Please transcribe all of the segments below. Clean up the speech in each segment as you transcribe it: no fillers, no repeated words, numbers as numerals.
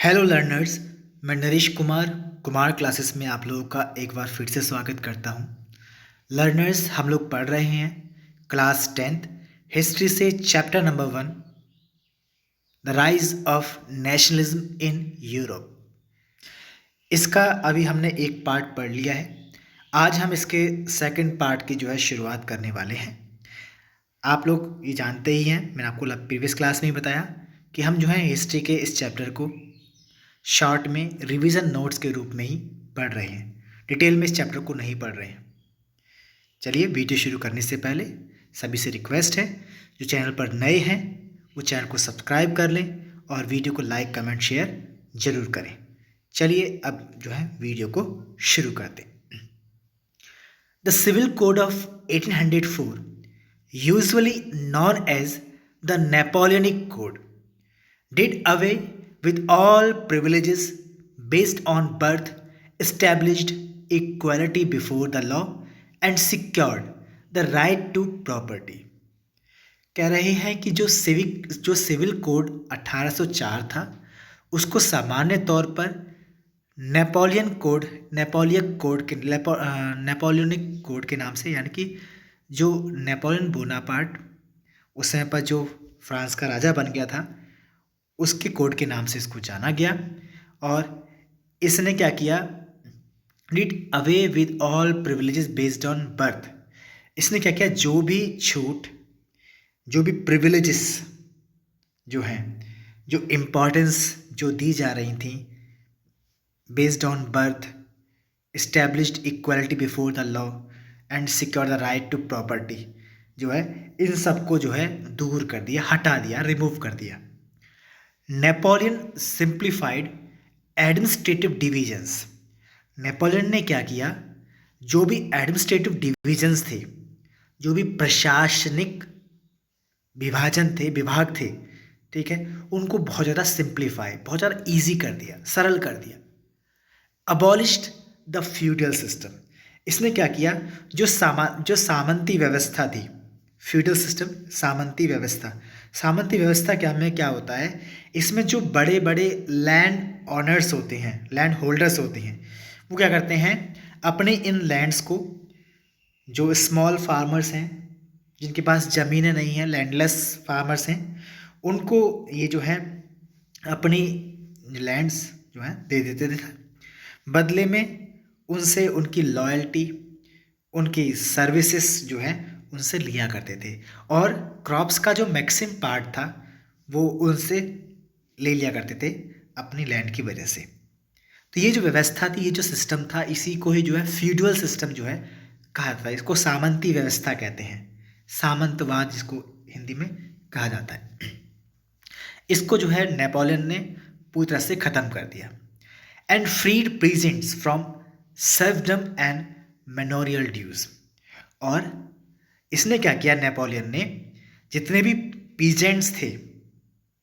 Hello learners. मैं Naresh Kumar Kumar classes में आप लोगों का एक बार फिर से स्वागत करता हूँ। लर्नर्स, हम लोग पढ़ रहे हैं क्लास 10th हिस्ट्री से chapter number 1, the rise of nationalism in Europe. इसका अभी हमने एक पार्ट पढ़ लिया है। आज हम इसके सेकंड पार्ट की शुरुआत करने वाले हैं। आप लोग ये जानते ही हैं, मैंने आपको प्रीवियस क्लास में ही बताया कि हम हिस्ट्री के इस चैप्टर को शॉर्ट में रिवीजन नोट्स के रूप में ही पढ़ रहे हैं। डिटेल में इस चैप्टर को नहीं पढ़ रहे हैं। चलिए, वीडियो शुरू करने से पहले सभी से रिक्वेस्ट है, जो चैनल पर नए हैं वो चैनल को सब्सक्राइब कर लें और वीडियो को लाइक कमेंट शेयर जरूर करें। चलिए अब वीडियो को शुरू करते हैं। The civil code of 1804, usually known as the Napoleonic code, did away with all privileges based on birth, established equality before the law, and secured the right to property। कह रहे हैं कि जो सिविल कोड 1804 था, उसको सामान्य तौर पर नेपोलियनिक कोड के नाम से, यानी कि जो नेपोलियन बोनापार्ट उस समय पर जो फ्रांस का राजा बन गया था, उसके कोड के नाम से इसको जाना गया। और इसने क्या किया? Did away with all privileges based on birth. इसने क्या किया? जो भी छूट, जो भी प्रिविलेजेस जो हैं, जो इम्पोर्टेंस जो दी जा रही थी based on birth, established equality before the law and secure the right to property, इन सबको दूर कर दिया, हटा दिया, रिमूव कर दिया। Napoleon simplified administrative divisions. Napoleon ने क्या किया? जो भी एडमिनिस्ट्रेटिव डिविजन्स थे, जो भी प्रशासनिक विभाजन थे, विभाग थे, ठीक है, उनको बहुत ज़्यादा सिंप्लीफाई, बहुत ज़्यादा ईजी कर दिया, सरल कर दिया। Abolished the feudal system. इसने क्या किया? जो सामंती व्यवस्था थी, फ्यूडल सिस्टम, सामंती व्यवस्था क्या होता है? इसमें जो बड़े बड़े लैंड ऑनर्स होते हैं, लैंड होल्डर्स होते हैं, वो क्या करते हैं? अपने इन लैंड्स को, जो स्मॉल फार्मर्स हैं, जिनके पास ज़मीनें नहीं हैं, लैंडलेस फार्मर्स हैं, उनको ये अपनी लैंड्स दे देते थे। बदले में उनसे उनकी लॉयल्टी, उनकी सर्विसेज उनसे लिया करते थे, और क्रॉप्स का जो मैक्सिमम पार्ट था वो उनसे ले लिया करते थे अपनी लैंड की वजह से। तो ये जो व्यवस्था थी, ये जो सिस्टम था, इसी को ही फ्यूडल सिस्टम कहा था। इसको सामंती व्यवस्था कहते हैं, सामंतवाद जिसको हिंदी में कहा जाता है। इसको नेपोलियन ने पूरी तरह से ख़त्म कर दिया। And freed peasants from serfdom and manorial dues. और इसने क्या किया? नेपोलियन ने जितने भी पीजेंट्स थे,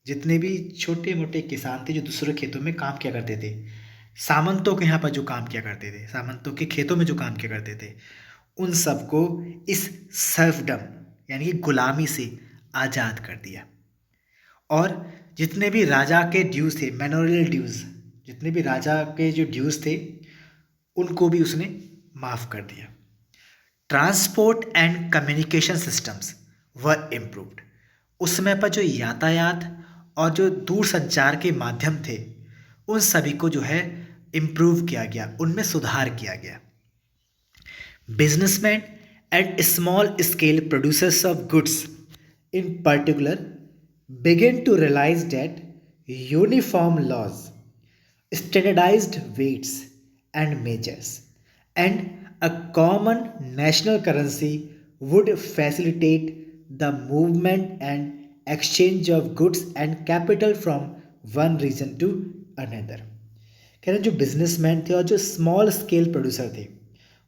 जितने भी छोटे मोटे किसान थे जो दूसरे खेतों में काम किया करते थे, सामंतों के यहाँ पर जो काम किया करते थे, सामंतों के खेतों में जो काम किया करते थे, उन सबको इस सर्वडम यानी कि गुलामी से आज़ाद कर दिया। और जितने भी राजा के ड्यूज थे, मैनोरियल ड्यूज, जितने भी राजा के जो ड्यूज थे, उनको भी उसने माफ़ कर दिया। Transport and communication systems were improved. उस समय पर जो यातायात और जो दूर संचार के माध्यम थे, उन सभी को इम्प्रूव किया गया, उनमें सुधार किया गया। Businessman and small scale producers of goods in particular began to realize that uniform laws, standardized weights and measures, and a common national currency would facilitate the movement and exchange of goods and capital from one region to another। कह रहे हैं जो businessman थे और जो small scale producer थे,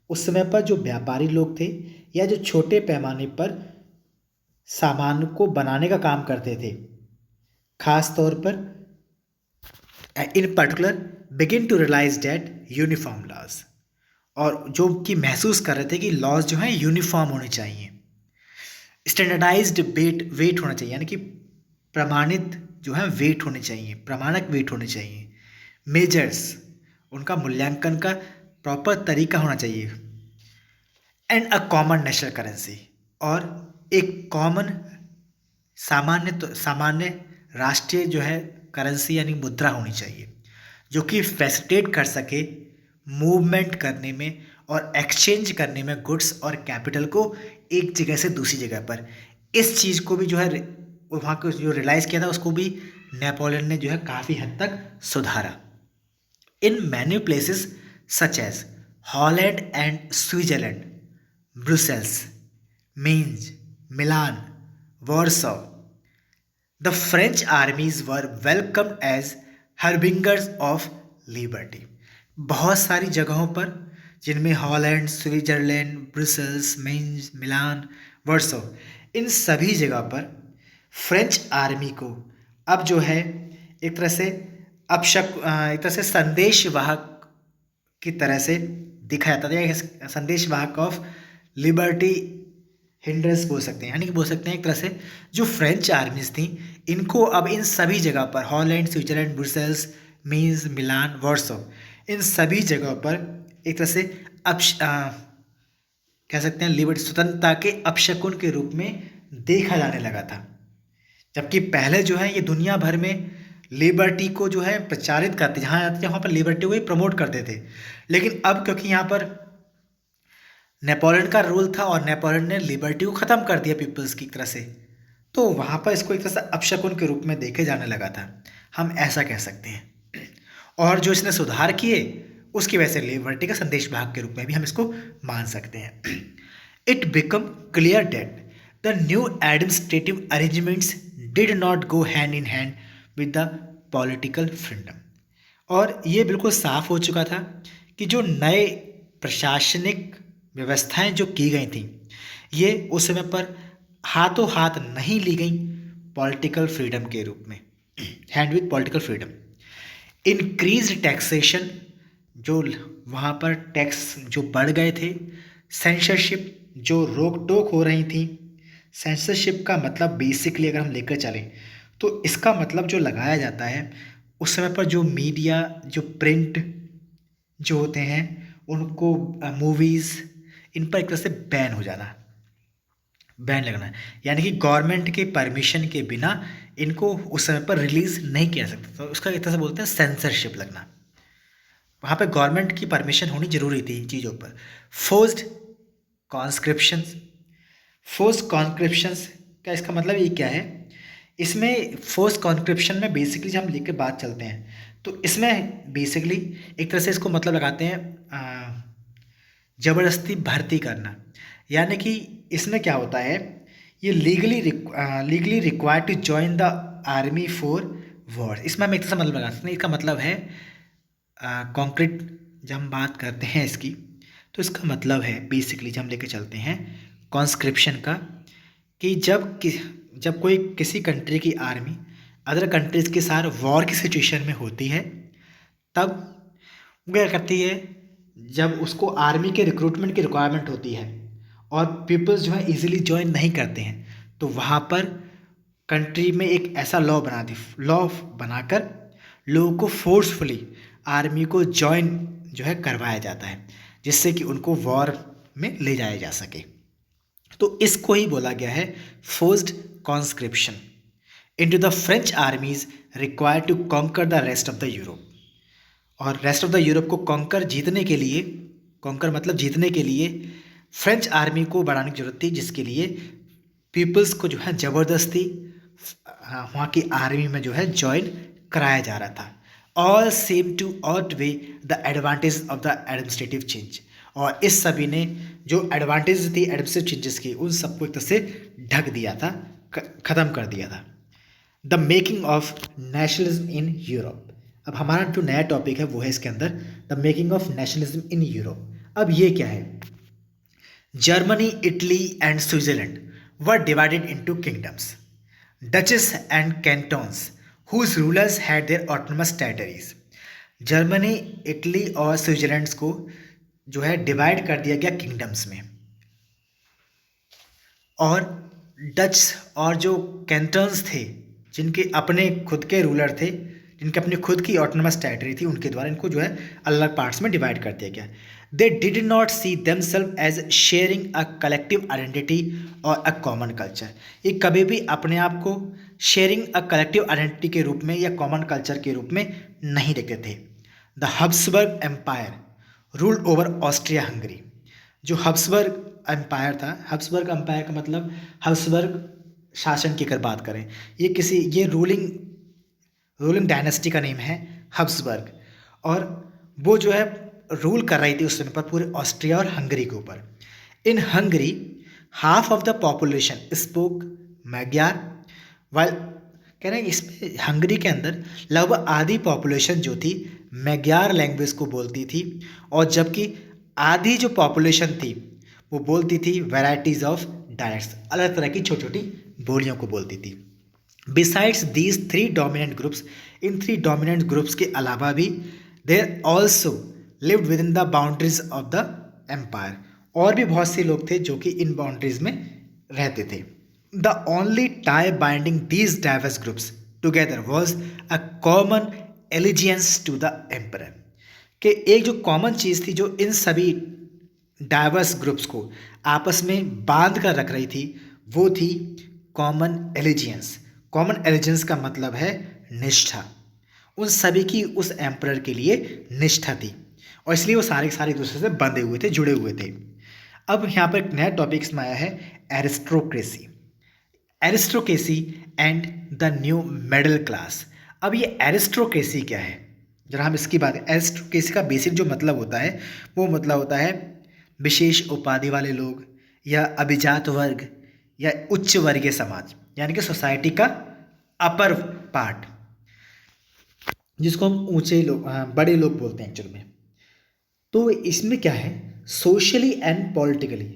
उस समय पर जो व्यापारी लोग थे या जो छोटे पैमाने पर सामान को बनाने का काम करते थे, खास तौर पर in particular begin to realize that uniform laws, और जो कि महसूस कर रहे थे कि लॉज यूनिफॉर्म होने चाहिए, स्टैंडर्डाइज्ड वेट होना चाहिए, यानी कि प्रमाणित वेट होने चाहिए, प्रमाणक वेट होने चाहिए, मेजर्स, उनका मूल्यांकन का प्रॉपर तरीका होना चाहिए, and a common national currency, और एक कॉमन सामान्य राष्ट्रीय जो है करेंसी यानी मुद्रा होनी चाहिए, जो कि फैसिलिटेट कर सके मूवमेंट करने में और एक्सचेंज करने में गुड्स और कैपिटल को एक जगह से दूसरी जगह पर। इस चीज़ को भी जो है वहाँ को जो रियलाइज़ किया था उसको भी नेपोलियन ने जो है काफ़ी हद तक सुधारा। In many places such as Holland and Switzerland, Brussels, Mainz, Milan, Warsaw, the French armies were welcomed as harbingers of liberty. बहुत सारी जगहों पर जिनमें Holland, Switzerland, Brussels, Mainz, Milan, Warsaw, इन सभी जगह पर फ्रेंच आर्मी को अब जो है एक तरह से एक तरह से संदेशवाहक की तरह से दिखाया जाता था, या संदेशवाहक ऑफ लिबर्टी हिंड्रेंस बोल सकते हैं, यानी कि बोल सकते हैं एक तरह से जो फ्रेंच आर्मीज थी इनको अब इन सभी जगह पर हॉलैंड, स्विट्जरलैंड, ब्रुसेल्स, मीन्स, मिलान, वॉर्सो, इन सभी जगह पर एक तरह से कह सकते हैं लिबर्टी स्वतंत्रता के अपशकुन के रूप में देखा जाने लगा था। जबकि पहले जो है ये दुनिया भर में लिबर्टी को जो है प्रचारित करते, जहाँ जाते वहाँ पर लिबर्टी को ही प्रमोट करते थे। लेकिन अब क्योंकि यहाँ पर नेपोलियन का रूल था और नेपोलियन ने लिबर्टी को ख़त्म कर दिया पीपल्स की तरह से, तो वहाँ पर इसको एक तरह से अपशकुन के रूप में देखे जाने लगा था, हम ऐसा कह सकते हैं। और जो इसने सुधार किए उसकी वजह से लिबर्टी का संदेश भाग के रूप में भी हम इसको मान सकते हैं। It become clear that the new administrative arrangements did not go hand in hand with the political freedom. और ये बिल्कुल साफ हो चुका था कि जो नए प्रशासनिक व्यवस्थाएं जो की गई थी ये उस समय पर हाथों हाथ नहीं ली गई पॉलिटिकल फ्रीडम के रूप में, hand with political freedom. Increase taxation, जो वहाँ पर टैक्स जो बढ़ गए थे, सेंसरशिप जो रोक टोक हो रही थी। सेंसरशिप का मतलब बेसिकली अगर हम लेकर चलें तो इसका मतलब जो लगाया जाता है उस समय पर जो मीडिया, जो प्रिंट जो होते हैं उनको, मूवीज़, इन पर एक तरह से बैन हो जाना, बैन लगना, यानी कि गवर्नमेंट के परमिशन के बिना इनको उस समय पर रिलीज़ नहीं किया सकता, तो उसका एक तरह से बोलते हैं सेंसरशिप लगना। वहाँ पे गवर्नमेंट की परमिशन होनी जरूरी थी चीज़ों पर। फोर्स्ड कॉन्स्क्रिप्शंस, फोर्स्ड कॉन्स्क्रिप्शंस का इसका मतलब ये क्या है, इसमें फोर्स्ड कॉन्स्क्रिप्शन में बेसिकली जब हम लेकर बात चलते हैं तो इसमें बेसिकली एक तरह से इसको मतलब लगाते हैं ज़बरदस्ती भर्ती करना, यानी कि इसमें क्या होता है, ये legally required to join the army for war. इसमें हम एक तरह से मतलब लगा सकते हैं, इसका मतलब है कॉन्क्रीट जब हम बात करते हैं इसकी, तो इसका मतलब है बेसिकली जब हम लेके चलते हैं कॉन्स्क्रिप्शन का, कि जब कोई किसी कंट्री की आर्मी अदर कंट्रीज़ के साथ वॉर की सिचुएशन में होती है तब वो क्या करती है, जब उसको आर्मी के रिक्रूटमेंट की रिक्वायरमेंट होती है और पीपल्स जो है इजीली ज्वाइन नहीं करते हैं, तो वहाँ पर कंट्री में एक ऐसा लॉ बनाकर लोगों को फोर्सफुली आर्मी को ज्वाइन जो है करवाया जाता है, जिससे कि उनको वॉर में ले जाया जा सके। तो इसको ही बोला गया है forced conscription into the French armies required to conquer the rest of the Europe. और रेस्ट ऑफ द यूरोप को कॉन्कर मतलब जीतने के लिए फ्रेंच आर्मी को बढ़ाने की जरूरत थी, जिसके लिए पीपल्स को जो है ज़बरदस्ती वहाँ की आर्मी में जो है ज्वाइन कराया जा रहा था। All same to outweigh the advantage of the administrative change. और इस सभी ने जो एडवांटेज थी एडमिनिस्ट्रेटिव चेंजेस की उन सबको एक तरह से ढक दिया था, ख़त्म कर दिया था। The making of nationalism in Europe. अब हमारा जो नया टॉपिक है वो है इसके अंदर the making of nationalism in Europe. अब ये क्या है, Germany, Italy and Switzerland were divided into kingdoms, duchies and cantons whose rulers had their autonomous territories. Germany, Italy और स्विट्जरलैंड को जो है डिवाइड कर दिया गया किंगडम्स में, और डच और जो कैंटन्स थे जिनके अपने खुद के रूलर थे, जिनकी अपनी खुद की ऑटोनमस टेरिटरी थी, उनके द्वारा इनको जो है अलग अलग पार्ट्स में डिवाइड कर दिया गया। They did not see themselves as sharing a collective identity और अ कॉमन कल्चर। ये कभी भी अपने आप को शेयरिंग अ कलेक्टिव आइडेंटिटी के रूप में या कॉमन कल्चर के रूप में नहीं देखते थे। The Habsburg empire ruled over Austria Hungary. जो हब्सबर्ग एम्पायर था, हब्सबर्ग एम्पायर का मतलब हब्सबर्ग शासन की अगर बात करें, ये रूलिंग डायनेस्टी का नेम है हब्सबर्ग, और वो जो है रूल कर रही थी उस समय पर पूरे ऑस्ट्रिया और हंगरी के ऊपर। इन Hungary half of the population spoke Magyar, while कह रहे हैं इसमें हंगरी के अंदर लगभग आधी पॉपुलेशन जो थी मैग्यार लैंग्वेज को बोलती थी, और जबकि आधी जो पॉपुलेशन थी वो बोलती थी वैराइटीज़ ऑफ डायलेक्ट्स, अलग तरह की छोटी छोटी बोलियों को बोलती थी। Besides these three dominant groups, in three dominant groups के अलावा भी there also lived within the boundaries of the empire, और भी बहुत से लोग थे जो कि इन बाउंड्रीज में रहते थे। The only tie binding these diverse groups together was a common allegiance to the emperor, कि एक जो कॉमन चीज़ थी जो इन सभी डाइवर्स ग्रुप्स को आपस में बांध कर रख रही थी, वो थी कॉमन एलिजियंस। कॉमन एलिजियंस का मतलब है निष्ठा। उन सभी की उस एम्परर के लिए निष्ठा थी, और इसलिए वो सारे सारे एक दूसरे से बंधे हुए थे, जुड़े हुए थे। अब यहाँ पर एक नया टॉपिक इसमें आया है, aristocracy. Aristocracy and the new middle class. अब ये एरिस्टोक्रेसी क्या है, जरा हम इसकी बात। एरिस्टोक्रेसी का बेसिक जो मतलब होता है वो मतलब होता है विशेष उपाधि वाले लोग, या अभिजात वर्ग, या उच्च वर्गीय समाज, यानी कि सोसाइटी का अपर पार्ट, जिसको हम ऊंचे लोग, बड़े लोग बोलते हैं एक्चुअल में। तो इसमें क्या है, socially and politically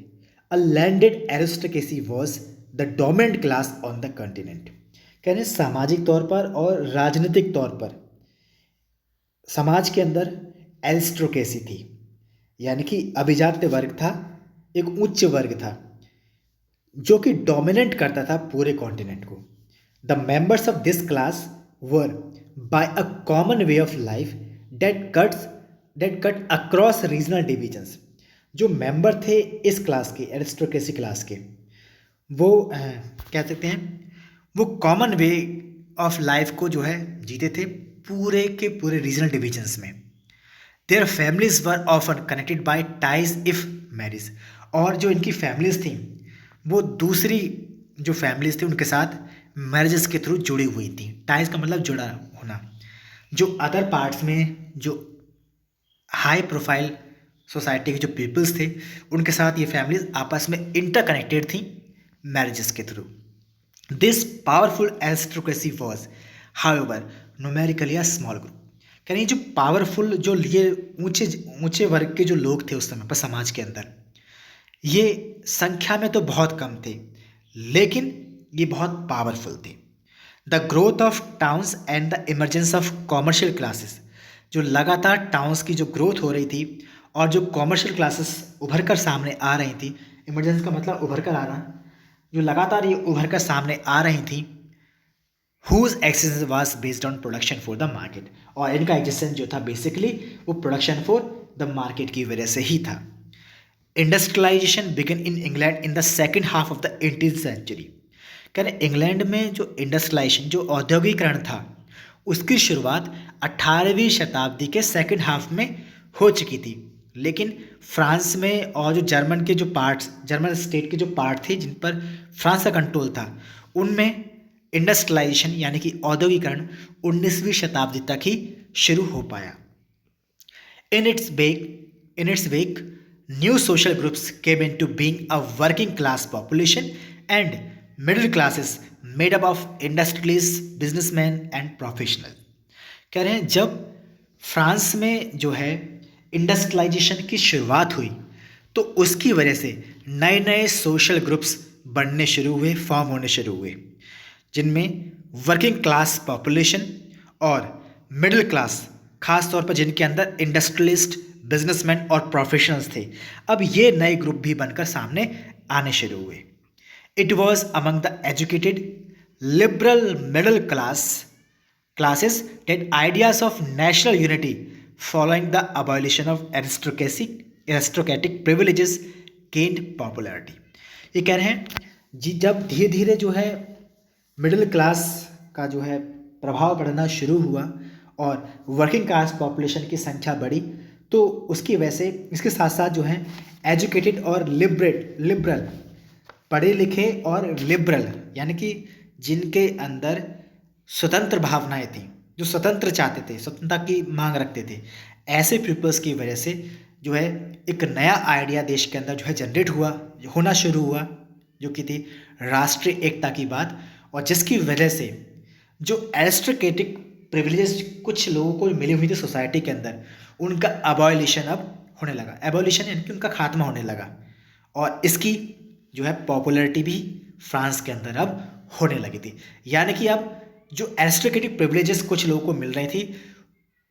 a landed aristocracy was the dominant class on the continent. कहने सामाजिक तौर पर और राजनीतिक तौर पर समाज के अंदर एरिस्टोक्रेसी थी, यानी कि अभिजात वर्ग था, एक उच्च वर्ग था जो कि डोमिनेट करता था पूरे कॉन्टिनेंट को। The members of this class were by a common way of life that cut across regional divisions. जो मेंबर थे इस क्लास के, एरिस्टोक्रेसी क्लास के, वो कह सकते हैं वो कॉमन वे ऑफ लाइफ को जो है जीते थे पूरे के पूरे रीजनल डिविजन्स में। Their families were often connected by ties if marriage, और जो इनकी फैमिलीज थी वो दूसरी जो फैमिलीज थी उनके साथ मैरिजेस के थ्रू जुड़ी हुई थी। टाइज का मतलब जुड़ा होना। जो अदर पार्ट्स में जो हाई प्रोफाइल सोसाइटी के जो पीपल्स थे उनके साथ ये फैमिलीज आपस में इंटरकनेक्टेड थी मैरिजेस के through. This powerful aristocracy was however numerically a small group. यानी जो पावरफुल, जो ये ऊंचे ऊंचे वर्ग के जो लोग थे उस समय पर समाज के अंदर, ये संख्या में तो बहुत कम थे लेकिन ये बहुत पावरफुल थे। The growth of towns and the emergence of commercial classes, जो लगातार टाउन्स की जो ग्रोथ हो रही थी और जो कॉमर्शियल क्लासेस उभर कर सामने आ रही थी, इमरजेंस का मतलब उभर कर आना, जो लगातार ये उभर कर सामने आ रही थी, whose existence was based on production for the market, और इनका एग्जिस्टेंस जो था बेसिकली वो प्रोडक्शन फॉर द मार्केट की वजह से ही था। Industrialization began in England in the second half of the 18th century. कह रहे इंग्लैंड में जो इंडस्ट्रियलाइजेशन, जो औद्योगिकरण था, उसकी शुरुआत 18वीं शताब्दी के सेकेंड हाफ में हो चुकी थी, लेकिन फ्रांस में और जो जर्मन के जो पार्ट्स, जर्मन स्टेट के जो पार्ट थे जिन पर फ्रांस का कंट्रोल था, उनमें इंडस्ट्रियलाइजेशन यानी कि औद्योगिकरण 19वीं शताब्दी तक ही शुरू हो पाया। In its wake new social groups came into being, a working class population and middle classes made up of industrialists, businessmen and professionals। कह रहे हैं जब फ्रांस में जो है इंडस्ट्रियलाइजेशन की शुरुआत हुई तो उसकी वजह से नए नए सोशल ग्रुप्स बनने शुरू हुए, फॉर्म होने शुरू हुए, जिनमें वर्किंग क्लास पॉपुलेशन और मिडिल क्लास, खास तौर पर जिनके अंदर इंडस्ट्रियलिस्ट, बिजनेसमैन और प्रोफेशनल्स थे, अब ये नए ग्रुप भी बनकर सामने आने शुरू हुए। It was among the educated liberal middle class classes that ideas of national unity following the abolition of aristocratic privileges gained popularity। ये कह रहे हैं जी जब धीरे धीरे जो है मिडिल क्लास का जो है प्रभाव बढ़ना शुरू हुआ और वर्किंग क्लास पॉपुलेशन की संख्या बढ़ी, तो उसकी वजह से इसके साथ साथ जो है एजुकेटेड और लिबरल पढ़े लिखे और लिबरल यानी कि जिनके अंदर स्वतंत्र भावनाएं थी, जो स्वतंत्र चाहते थे, स्वतंत्रता की मांग रखते थे, ऐसे पीपल्स की वजह से जो है एक नया आइडिया देश के अंदर जो है जनरेट होना शुरू हुआ, जो कि थी राष्ट्रीय एकता की बात, और जिसकी वजह से जो एरिस्टोक्रेटिक प्रिविलेज कुछ लोगों को मिली हुई थी सोसाइटी के अंदर, उनका अबॉलिशन अब होने लगा। एबॉलिशन यानी कि उनका खात्मा होने लगा, और इसकी जो है पॉपुलैरिटी भी फ्रांस के अंदर अब होने लगी थी। यानी कि अब जो एरिस्टोक्रेटिक प्रिविलेजेस कुछ लोगों को मिल रही थी,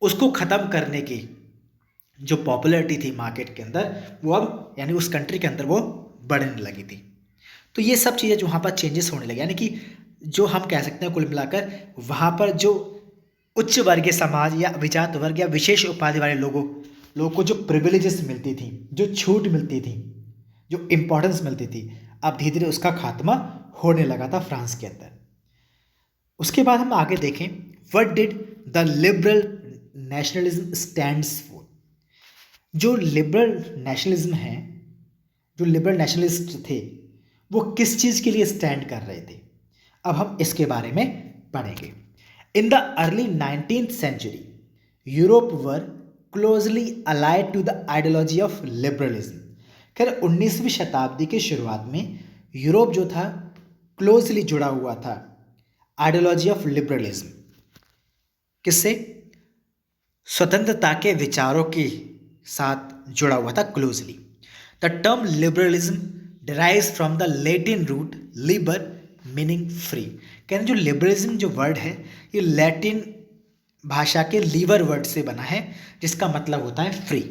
उसको ख़त्म करने की जो पॉपुलैरिटी थी मार्केट के अंदर, वो अब यानी उस कंट्री के अंदर वो बढ़ने लगी थी। तो ये सब चीज़ें जो वहाँ पर चेंजेस होने लगी, यानी कि जो हम कह सकते हैं कुल मिलाकर वहाँ पर जो उच्च वर्गीय समाज या अभिजात वर्ग या विशेष उपाधि वाले लोगों को जो प्रिविलेजेस मिलती थी, जो छूट मिलती थी, जो इम्पोर्टेंस मिलती थी, अब धीरे धीरे उसका खात्मा होने लगा था फ्रांस के अंदर। उसके बाद हम आगे देखें, what did the liberal nationalism stands for. जो लिबरल नेशनलिज्म है, जो लिबरल नेशनलिस्ट थे, वो किस चीज़ के लिए स्टैंड कर रहे थे, अब हम इसके बारे में पढ़ेंगे। In the early 19th century, Europe were closely allied to the ideology of liberalism. खैर 19वीं शताब्दी के शुरुआत में यूरोप जो था क्लोजली जुड़ा हुआ था आइडियोलॉजी ऑफ लिबरलिज्म। किससे? स्वतंत्रता के विचारों के साथ जुड़ा हुआ था closely. The term liberalism derives from the Latin root liber meaning free. कहते जो लिबरलिज्म जो वर्ड है ये लैटिन भाषा के लीवर वर्ड से बना है, जिसका मतलब होता है free.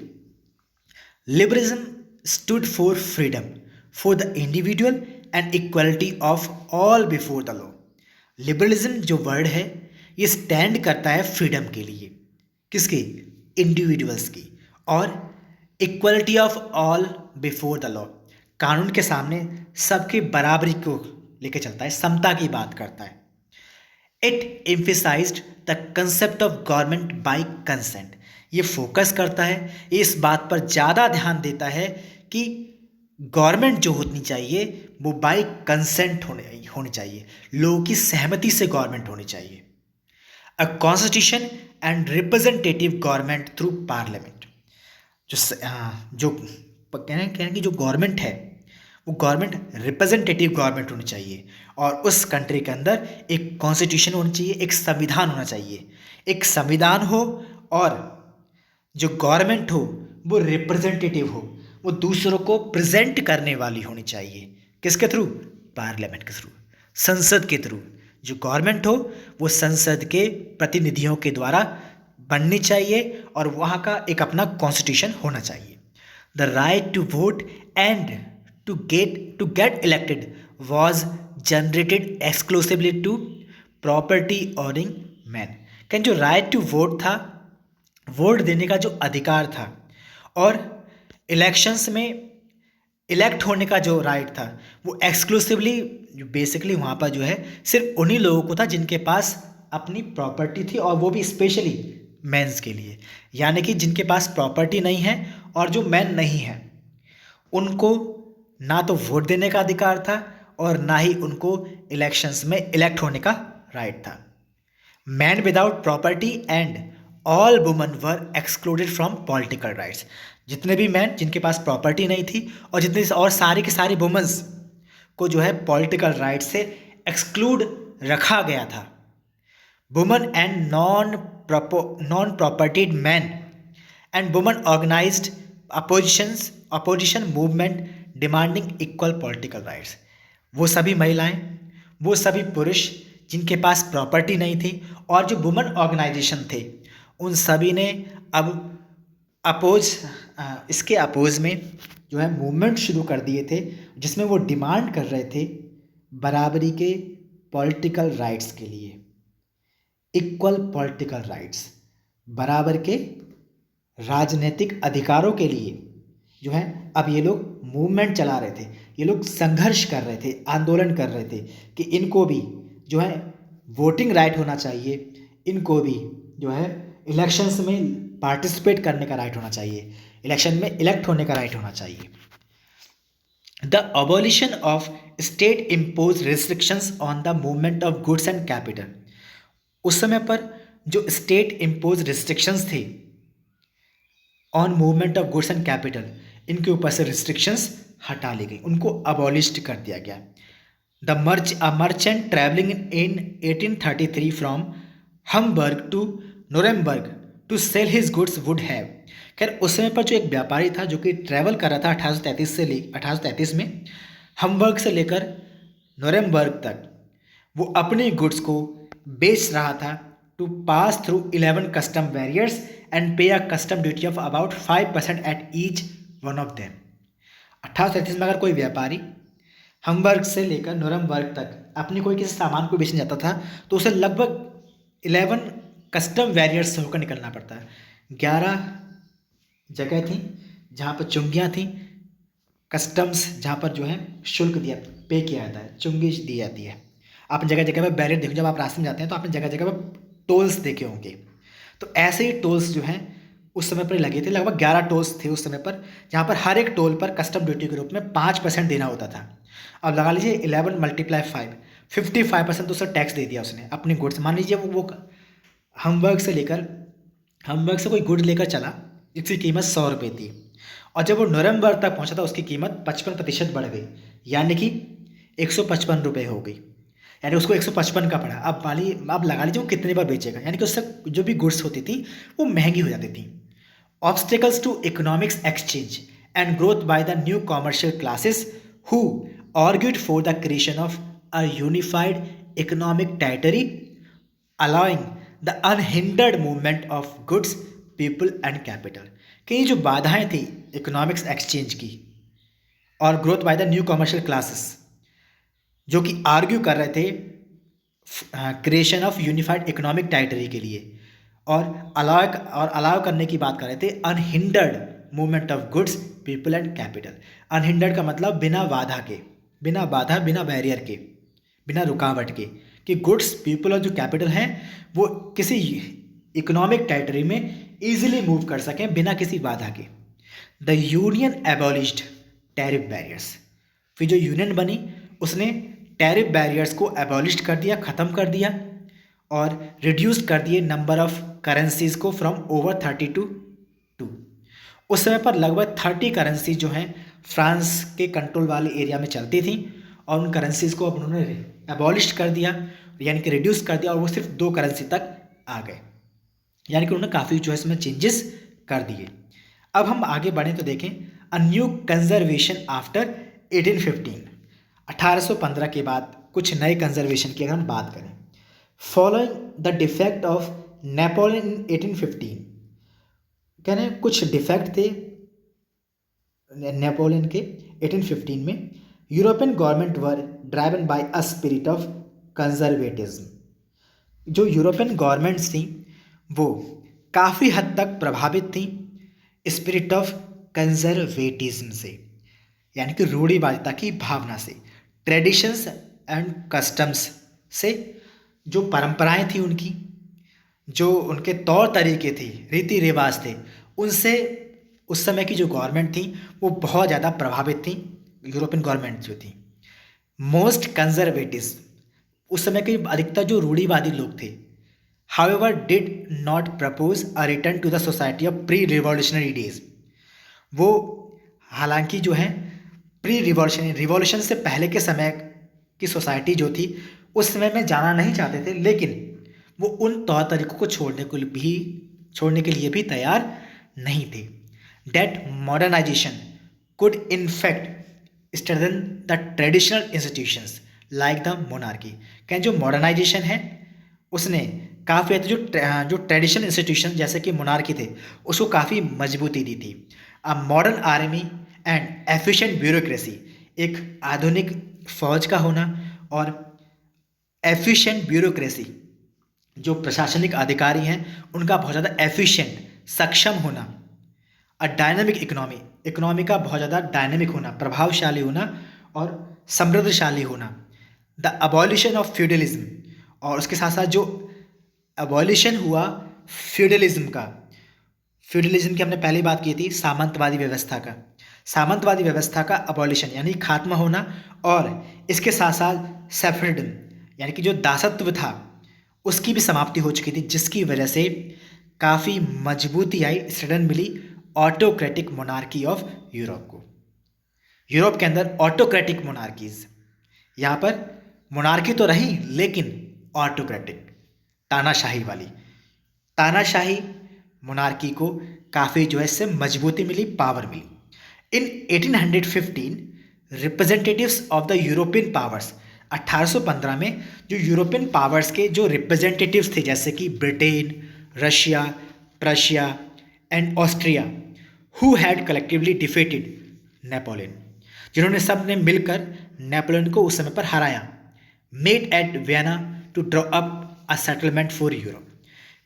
Liberalism stood for freedom for the individual and equality of all before the law. Liberalism जो वर्ड है ये स्टैंड करता है फ्रीडम के लिए, किसकी? इंडिविजुअल्स की, और equality of all before the law, कानून के सामने सबकी बराबरी को लेके चलता है, समता की बात करता है। It emphasised the concept of government by consent. ये फोकस करता है, ये इस बात पर ज़्यादा ध्यान देता है कि गवर्नमेंट जो होनी चाहिए वो बाय कंसेंट होनी चाहिए, लोगों की सहमति से गवर्नमेंट होनी चाहिए। A constitution and representative government through parliament. जो कहना कि जो गवर्नमेंट है वो गवर्नमेंट रिप्रेजेंटेटिव गवर्नमेंट होनी चाहिए, और उस कंट्री के अंदर एक कॉन्स्टिट्यूशन होनी चाहिए, एक संविधान होना चाहिए। एक संविधान हो और जो गवर्नमेंट हो वो रिप्रेजेंटेटिव हो, वो दूसरों को प्रेजेंट करने वाली होनी चाहिए। किसके थ्रू? पार्लियामेंट के थ्रू, संसद के थ्रू। जो गवर्नमेंट हो वो संसद के प्रतिनिधियों के द्वारा बननी चाहिए, और वहाँ का एक अपना कॉन्स्टिट्यूशन होना चाहिए। The right to vote and to get elected was generated exclusively to property owning men। कहते जो राइट टू वोट था, वोट देने का जो अधिकार था, और इलेक्शंस में इलेक्ट होने का जो राइट था, वो एक्सक्लूसिवली बेसिकली वहाँ पर जो है सिर्फ उन्हीं लोगों को था जिनके पास अपनी प्रॉपर्टी थी, और वो भी स्पेशली मेंस के लिए। यानी कि जिनके पास प्रॉपर्टी नहीं है और जो मैन नहीं है, उनको ना तो वोट देने का अधिकार था और ना ही उनको इलेक्शंस में इलेक्ट होने का राइट था। Man without property and all woman were excluded from political rights. जितने भी मैन जिनके पास प्रॉपर्टी नहीं थी और जितने और सारी की सारी वुमेन्स को जो है पॉलिटिकल राइट से एक्सक्लूड रखा गया था। Woman and non propertied man and woman organized opposition movement demanding equal political rights. वो सभी महिलाएं, वो सभी पुरुष जिनके पास प्रॉपर्टी नहीं थी और जो वुमेन ऑर्गेनाइजेशन थे, उन सभी ने अब इसके अपोज में जो है मूवमेंट शुरू कर दिए थे, जिसमें वो डिमांड कर रहे थे बराबरी के पॉलिटिकल राइट्स के लिए। इक्वल पॉलिटिकल राइट्स, बराबर के राजनीतिक अधिकारों के लिए जो है अब ये लोग मूवमेंट चला रहे थे, ये लोग संघर्ष कर रहे थे, आंदोलन कर रहे थे कि इनको भी जो है वोटिंग राइट होना चाहिए, इनको भी जो है इलेक्शंस में पार्टिसिपेट करने का राइट होना चाहिए, इलेक्शन में इलेक्ट होने का राइट होना चाहिए। The abolition of state impose restrictions on the movement of goods and capital, उस समय पर जो स्टेट इम्पोज रिस्ट्रिक्शंस थे on movement of goods and capital, इनके ऊपर से रिस्ट्रिक्शंस हटा ली गई, उनको अबॉलिश्ड कर दिया गया। The merchant travelling in 1833 from Hamburg to Nuremberg to sell his goods would have, खैर उस समय पर जो एक व्यापारी था जो कि ट्रैवल कर रहा था 1833 में हमबर्ग से लेकर नोरेम्बर्ग तक, वो अपने गुड्स को बेच रहा था to pass through 11 custom barriers and pay a custom duty of about 5% at each one of them. 1833 में अगर कोई व्यापारी हमबर्ग से लेकर नोरेम्बर्ग तक अपनी कोई किसी सामान को बेचने जाता था तो उसे लगभग 11 कस्टम बैरियर्स से होकर निकलना पड़ता है। 11 जगह थी जहाँ पर चुंगियाँ थी, कस्टम्स जहाँ पर जो है शुल्क दिया पे किया जाता है, चुंगी दी जाती है। आप जगह जगह पर बैरियर देखो, जब आप रास्ते में जाते हैं तो आपने जगह जगह पर टोल्स देखे होंगे, तो ऐसे ही टोल्स जो हैं उस समय पर लगे थे, लगभग 11 टोल्स थे उस समय पर, जहाँ पर हर एक टोल पर कस्टम ड्यूटी के रूप में 5% देना होता था। अब लगा लीजिए 11 × 5 55% तो उसने टैक्स दे दिया उसने अपनी गुड्स। मान लीजिए वो हमबर्ग से कोई गुड लेकर चला जिसकी कीमत 100 रुपये थी, और जब वो नोरेम्बर्ग तक पहुंचा था उसकी कीमत 55% बढ़ गई, यानी कि 155 रुपये हो गई, यानी उसको 155 का पड़ा। अब लगा लीजिए वो कितने बार बेचेगा, यानी कि उससे जो भी गुड्स होती थी वो महंगी हो जाती थी। Obstacles to economics exchange and growth by the new commercial classes who argued for the creation of a unified economic territory allowing the unhindered movement of goods people and capital, कि ये जो बाधाएं थी इकोनॉमिक्स एक्सचेंज की और growth by the new commercial classes, जो कि argue कर रहे थे creation of unified economic territory के लिए, और अलाउ करने की बात कर रहे थे unhindered movement of goods people and capital. Unhindered का मतलब बिना बाधा के, बिना बाधा, बिना बैरियर के, बिना रुकावट के, कि गुड्स पीपल और जो कैपिटल हैं वो किसी इकोनॉमिक टेरिटरी में ईजिली मूव कर सकें बिना किसी बाधा के। The union abolished tariff barriers, फिर जो यूनियन बनी उसने टैरिफ बैरियर्स को एबॉलिश कर दिया, ख़त्म कर दिया, और रिड्यूस कर दिए नंबर ऑफ करेंसीज को फ्रॉम ओवर 30 to 2। उस समय पर लगभग 30 करेंसी जो हैं फ्रांस के कंट्रोल वाले एरिया में चलती थी, और उन करेंसीज को अब उन्होंने एबॉलिश कर दिया, यानी कि रिड्यूस कर दिया, और वो सिर्फ 2 करेंसी तक आ गए, यानी कि उन्होंने काफ़ी जो है इसमें चेंजेस कर दिए। अब हम आगे बढ़ें तो देखें अ न्यू कंजर्वेशन आफ्टर 1815, 1815 के बाद कुछ नए कंजर्वेशन की अगर हम बात करें। Following the defect of Napoleon in 1815, कह रहे हैं कुछ डिफेक्ट थे नेपोलियन के 1815 में। European government were driven by a spirit of conservatism, जो यूरोपियन गवर्नमेंट्स थी वो काफ़ी हद तक प्रभावित थी स्पिरिट ऑफ कंजर्वेटिज्म से, यानी कि रूढ़िवादिता की भावना से, ट्रेडिशंस एंड कस्टम्स से, जो परंपराएं थी उनकी, जो उनके तौर तरीके थे, रीति रिवाज थे, उनसे उस समय की जो गवर्नमेंट थी वो बहुत ज़्यादा प्रभावित थी। यूरोपियन गवर्नमेंट जो थी मोस्ट कंजर्वेटिव, उस समय के अधिकतर जो रूढ़िवादी लोग थे, however did not propose a return to the society of pre-revolutionary days, वो हालांकि जो है रिवॉल्यूशन से पहले के समय की सोसाइटी जो थी उस समय में जाना नहीं चाहते थे, लेकिन वो उन तौर तरीकों को छोड़ने के लिए भी तैयार नहीं थे। That modernization could in fact strengthen the traditional institutions like the monarchy, क्या जो मॉडर्नाइजेशन है उसने काफ़ी जो ट्रेडिशनल इंस्टीट्यूशन जैसे कि मोनार्की थे उसको काफ़ी मजबूती दी थी। A modern army and efficient bureaucracy, एक आधुनिक फौज का होना और एफिशिएंट ब्यूरोक्रेसी, जो प्रशासनिक अधिकारी हैं उनका बहुत ज़्यादा एफिशिएंट, सक्षम होना, अ डायनामिक इकोनॉमी, इकोनॉमी का बहुत ज़्यादा डायनामिक होना, प्रभावशाली होना और समृद्धशाली होना, द अबॉलिशन ऑफ फ्यूडलिज्म, और उसके साथ साथ जो अबॉलिशन हुआ फ्यूडलिज्म का, फ्यूडलिज्म की हमने पहले बात की थी, सामंतवादी व्यवस्था का, सामंतवादी व्यवस्था का अबॉलिशन यानी खात्मा होना, और इसके साथ साथ सेफरडम यानी कि जो दासत्व था उसकी भी समाप्ति हो चुकी थी, जिसकी वजह से काफ़ी मजबूती आई, स्ट्रेंथ मिली ऑटोक्रेटिक मोनार्की ऑफ यूरोप को। यूरोप के अंदर ऑटोक्रेटिक मोनार्कीज, यहाँ पर मोनार्की तो रही लेकिन ऑटोक्रेटिक, तानाशाही वाली, तानाशाही मोनार्की को काफ़ी जो है इससे मजबूती मिली, पावर मिली। In 1815 representatives of the European powers, 1815 में जो यूरोपियन पावर्स के जो रिप्रेजेंटेटिव्स थे जैसे कि Britain, Russia, Prussia and Austria, who had collectively defeated Napoleon, जिन्होंने सब ने मिलकर नेपोलियन को उस समय पर हराया, met at Vienna to draw up a settlement for Europe,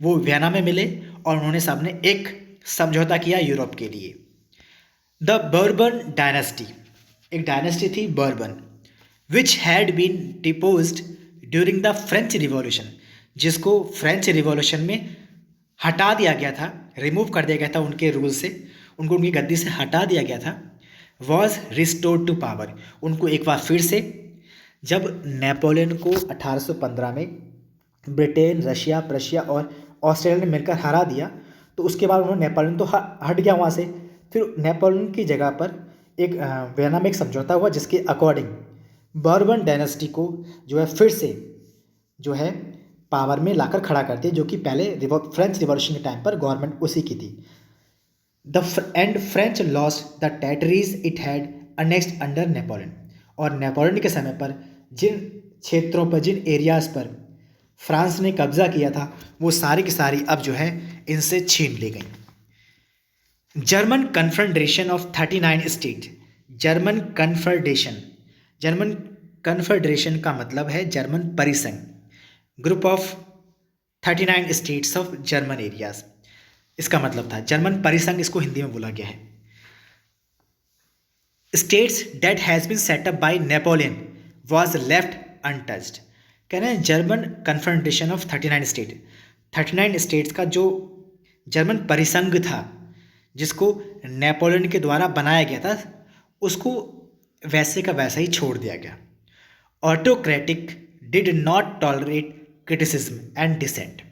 वो वियना में मिले और उन्होंने सब ने एक समझौता किया यूरोप के लिए। द बर्बन डायनेस्टी, एक डायनेस्टी थी Bourbon, which had been deposed during the French revolution, जिसको फ्रेंच रिवॉल्यूशन में हटा दिया गया था, रिमूव कर दिया गया था उनके रूल से, उनको उनकी गद्दी से हटा दिया गया था, वॉज रिस्टोर्ड टू पावर, उनको एक बार फिर से, जब नेपोलियन को 1815 में ब्रिटेन, रशिया, प्रशिया और ऑस्ट्रेलिया ने मिलकर हरा दिया, तो उसके बाद उन्होंने, नेपोलियन तो हट गया वहाँ से, फिर नेपोलियन की जगह पर एक वियना में एक समझौता हुआ जिसके अकॉर्डिंग बर्बन डायनेस्टी को जो है फिर से जो है पावर में लाकर खड़ा करती है, जो कि पहले फ्रेंच रिवॉल्यूशन के टाइम पर गवर्नमेंट उसी की थी। The end French lost the territories it had annexed under Napoleon, और नेपोलियन के समय पर जिन क्षेत्रों पर, जिन एरियाज़ पर फ्रांस ने कब्जा किया था, वो सारी की सारी अब जो है इनसे छीन ली गई। German confederation of 39 state, German confederation, German confederation का मतलब है जर्मन परिसंघ, group of 39 states of German areas, इसका मतलब था जर्मन परिसंघ, इसको हिंदी में बोला गया है। States that has been set up by Napoleon was left untouched, कह रहे हैं German confederation of 39 state, 39 states का जो जर्मन परिसंघ था जिसको नेपोलियन के द्वारा बनाया गया था, उसको वैसे का वैसा ही छोड़ दिया गया। Autocratic did not tolerate criticism and dissent,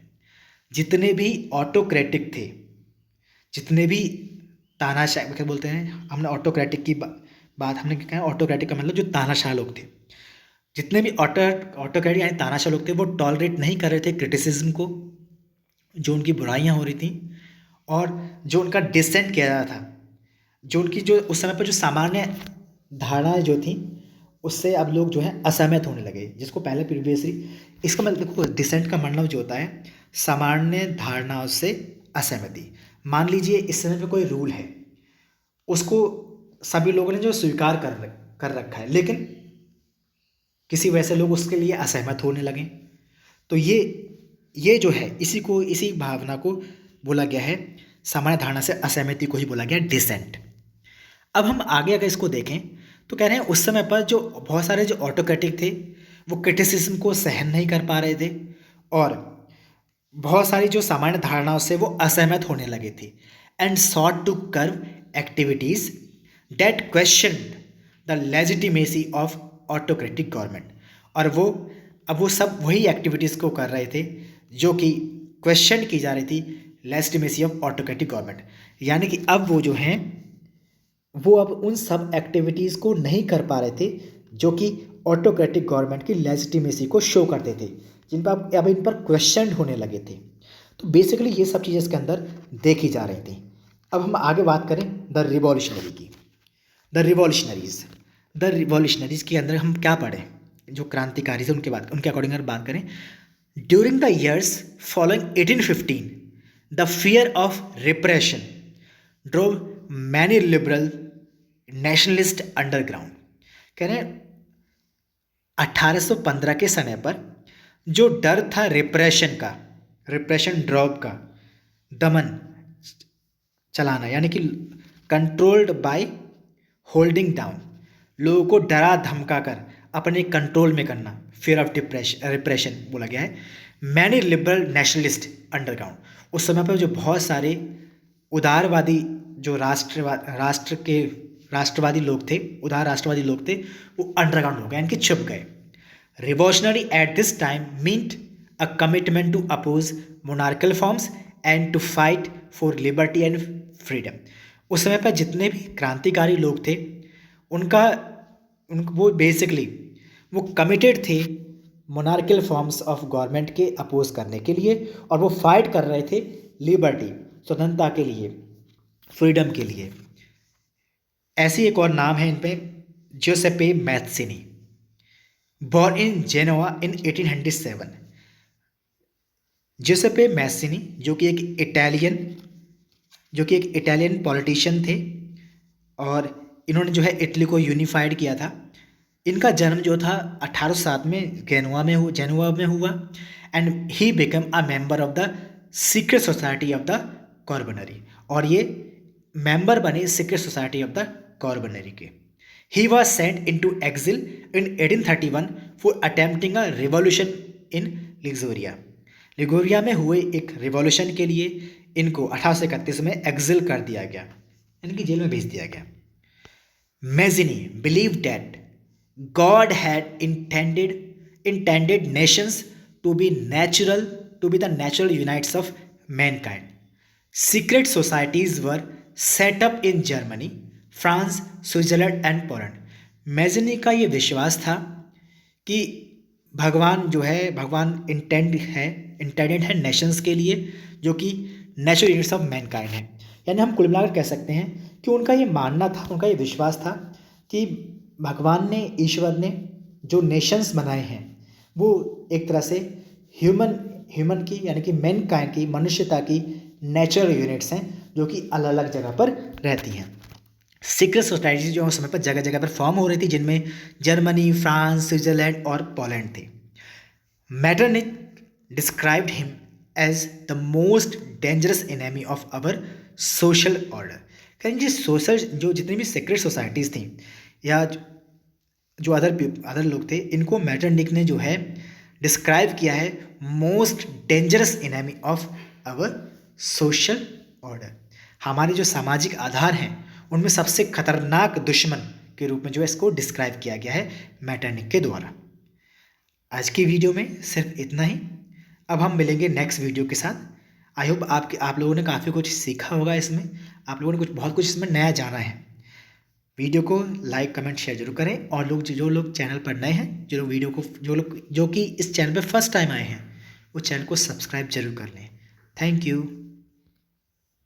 जितने भी ऑटोक्रेटिक थे, जितने भी तानाशाह क्या बोलते हैं, हमने ऑटोक्रेटिक की बात हमने कहा, ऑटोक्रेटिक का मतलब जो तानाशाह लोग थे, जितने भी ऑटोक्रेटिक यानी तानाशाह लोग थे, वो टॉलरेट नहीं कर रहे थे क्रिटिसिज्म को, जो उनकी बुराइयां हो रही थी, और जो उनका डिसेंट किया जा रहा था, जो उनकी जो उस समय पर जो सामान्य धारणाएं जो थी उससे अब लोग जो है असहमत होने लगे, जिसको पहले प्रीवियसली, इसका मतलब देखो डिसेंट का मतलब जो होता है सामान्य धारणाओं से असहमति। मान लीजिए इस समय पे कोई रूल है, उसको सभी लोगों ने जो स्वीकार कर रखा है, लेकिन किसी वजह से लोग उसके लिए असहमत होने लगे, तो ये जो है इसी भावना को बोला गया है, सामान्य धारणा से असहमति को ही बोला गया डिसेंट। अब हम आगे अगर इसको देखें तो कह रहे हैं उस समय पर जो बहुत सारे जो ऑटोक्रेटिक थे वो क्रिटिसिज्म को सहन नहीं कर पा रहे थे, और बहुत सारी जो सामान्य धारणाओं से वो असहमत होने लगे थे, and sought to curb activities that question the legitimacy of autocratic government, और अब वो सब वही एक्टिविटीज़ को कर रहे थे जो कि क्वेश्चन की जा रही थी लेजिटिमेसी ऑफ ऑटोक्रेटिक गवर्नमेंट, यानी कि अब वो जो हैं वो अब उन सब एक्टिविटीज़ को नहीं कर पा रहे थे जो कि ऑटोक्रेटिक गवर्नमेंट की लेजिटिमेसी को शो करते थे, जिन पर अब इन पर क्वेश्चन होने लगे थे। तो बेसिकली ये सब चीज़ें इसके अंदर देखी जा रही थी। अब हम आगे बात करें द रिवॉल्यूशनरी की, द रिवॉल्यूशनरीज के अंदर हम क्या पढ़ें, जो क्रांतिकारी थे उनके अकॉर्डिंग अगर बात करें, during the years following 1815 the fear of repression drove many liberal nationalist underground, कह रहे हैं 1815 के समय पर जो डर था रिप्रेशन का, रिप्रेशन ड्रॉप का दमन चलाना, यानी कि कंट्रोल्ड बाय होल्डिंग डाउन, लोगों को डरा धमका कर अपने कंट्रोल में करना, फियर ऑफ रिप्रेशन बोला गया है। मैनी लिबरल नेशनलिस्ट अंडरग्राउंड, उस समय पर जो बहुत सारे उदारवादी जो राष्ट्रवादी लोग थे, उदार राष्ट्रवादी लोग थे, वो अंडरग्राउंड हो गए, यानी कि छुप गए। Revolutionary at this time meant a commitment to oppose monarchical forms and to fight for liberty and freedom. उस समय पर जितने भी क्रांतिकारी लोग थे वो बेसिकली वो कमिटेड थे मोनार्कल फॉर्म्स ऑफ गवर्नमेंट के अपोज करने के लिए, और वो फाइट कर रहे थे लिबर्टी, स्वतंत्रता के लिए, फ्रीडम के लिए। ऐसी एक और नाम है इन पे, जोसेपे मैत्सिनी, बॉर्न इन जेनोवा इन 1807। जोसेपे मैत्सिनी जो कि एक इटालियन पॉलिटिशियन थे, और इन्होंने जो है इटली को यूनिफाइड किया था। इनका जन्म जो था 1807 में जेनुआ में हुआ, and he become a member of the secret society of the Carbonari, और ये मेंबर बने secret society of the Carbonari के। He was sent into exile in 1831 for attempting a revolution in Liguria में हुए एक revolution के लिए इनको 1831 में एक्सिल कर दिया गया, यानी कि जेल में भेज दिया गया। Mazzini believed that God had intended nations to be the natural units of mankind. Secret societies were set up in Germany, France, Switzerland and Poland. Mazzini का ये विश्वास था कि भगवान इंटेंडेड है नेशंस के लिए, जो कि नेचुरल यूनिट्स ऑफ मैनकाइंड है। यानी हम कुल मिलाकर कह सकते हैं कि उनका ये मानना था, उनका ये विश्वास था कि ईश्वर ने जो नेशंस बनाए हैं वो एक तरह से ह्यूमन की, यानी कि मैनकाइंड की, मनुष्यता की नेचुरल यूनिट्स हैं, जो कि अलग अलग जगह पर रहती हैं। सीक्रेट सोसाइटीज जो उस समय पर जगह जगह पर फॉर्म हो रही थी, जिनमें जर्मनी, फ्रांस, स्विट्जरलैंड और पोलैंड थे। Metternich described him as the most dangerous enemy of our social order. कहीं जो जितनी भी सीक्रेट सोसाइटीज़ थी या जो अदर लोग थे, इनको मैटरनिक ने जो है डिस्क्राइब किया है most dangerous enemy of our social order. हमारे जो सामाजिक आधार हैं उनमें सबसे खतरनाक दुश्मन के रूप में जो है इसको डिस्क्राइब किया गया है मैटरनिक के द्वारा। आज की वीडियो में सिर्फ इतना ही। अब हम मिलेंगे नेक्स्ट वीडियो के साथ। आई होप आप लोगों ने काफ़ी कुछ सीखा होगा इसमें, आप लोगों ने बहुत कुछ इसमें नया जाना है। वीडियो को लाइक, कमेंट, शेयर जरूर करें, और जो लोग चैनल पर नए हैं, जो कि इस चैनल पर फर्स्ट टाइम आए हैं, वो चैनल को सब्सक्राइब जरूर कर लें। Thank you.